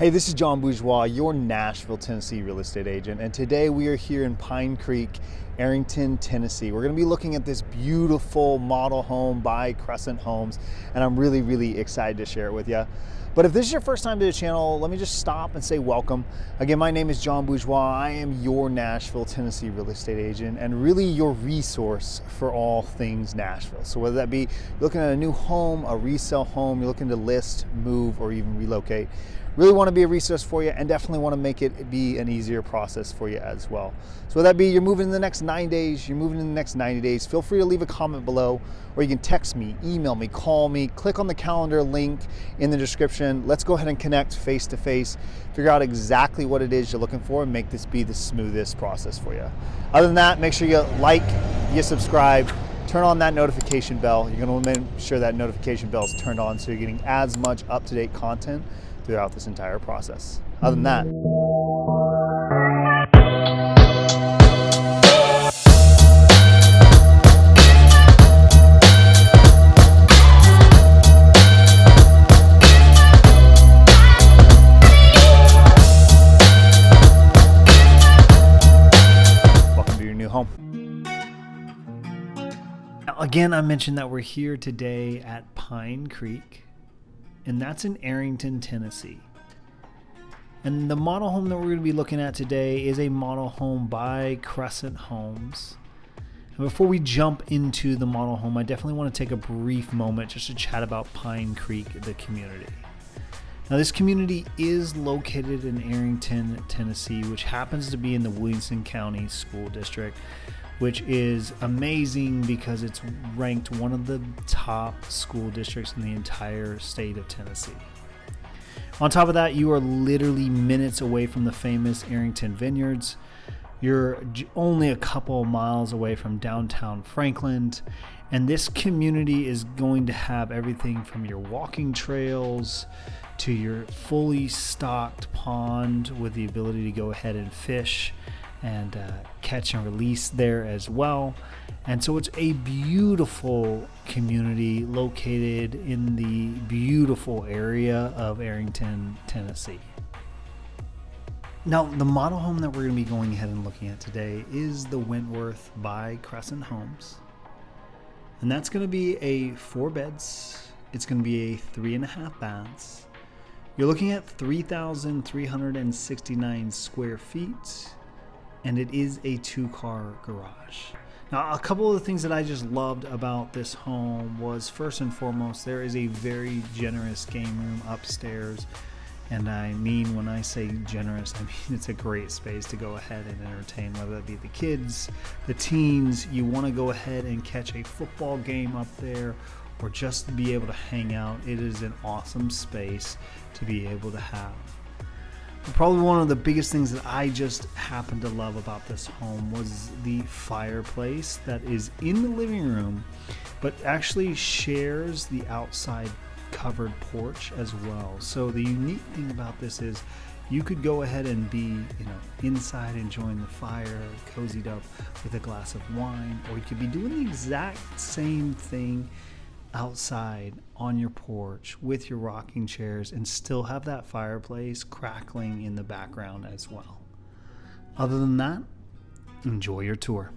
Hey, this is John Bourgeois, your Nashville, Tennessee real estate agent, and today we are here in Pine Creek, Arrington, Tennessee. We're going to be looking at this beautiful model home by Crescent Homes, and I'm really excited to share it with you. But if this is your first time to the channel, let me just stop and say welcome. Again, my name is John Bourgeois. I am your Nashville, Tennessee real estate agent and really your resource for all things Nashville. So whether that be looking at a new home, a resale home, you're looking to list, move, or even relocate, really want to be a resource for you and definitely want to make it be an easier process for you as well. So whether that be you're moving in the next 9 days, you're moving in the next 90 days, feel free to leave a comment below, or you can text me, email me, call me, click on the calendar link in the description. Let's go ahead and connect face to face, figure out exactly what it is you're looking for and make this be the smoothest process for you. Other than that, make sure you like, you subscribe, turn on that notification bell. You're going to make sure that notification bell is turned on so you're getting as much up-to-date content throughout this entire process. Other than that, welcome to your new home. Now, again, I mentioned that we're here today at Pine Creek, and that's in Arrington, Tennessee. And the model home that we're going to be looking at today is a model home by Crescent Homes. And before we jump into the model home, I definitely want to take a brief moment just to chat about Pine Creek, the community. Now, this community is located in Arrington, Tennessee, which happens to be in the Williamson County school district, which is amazing because it's ranked one of the top school districts in the entire state of Tennessee. On top of that, you are literally minutes away from the famous Arrington Vineyards. You're only a couple of miles away from downtown Franklin, and this community is going to have everything from your walking trails to your fully stocked pond with the ability to go ahead and fish and catch and release there as well. And so it's a beautiful community located in the beautiful area of Arrington, Tennessee. Now, the model home that we're going to be going ahead and looking at today is the Wentworth by Crescent Homes. And that's going to be a 4 beds. It's going to be a 3.5 baths. You're looking at 3,369 square feet. And it is a 2-car garage. Now, a couple of the things that I just loved about this home was, first and foremost, there is a very generous game room upstairs. And I mean, when I say generous, I mean it's a great space to go ahead and entertain, whether that be the kids, the teens. You want to go ahead and catch a football game up there, or just to be able to hang out. It is an awesome space to be able to have. Probably one of the biggest things that I just happened to love about this home was the fireplace that is in the living room, but actually shares the outside covered porch as well. So the unique thing about this is you could go ahead and be, inside enjoying the fire, cozied up with a glass of wine, or you could be doing the exact same thing outside on your porch with your rocking chairs and still have that fireplace crackling in the background as well. Other than that, enjoy your tour.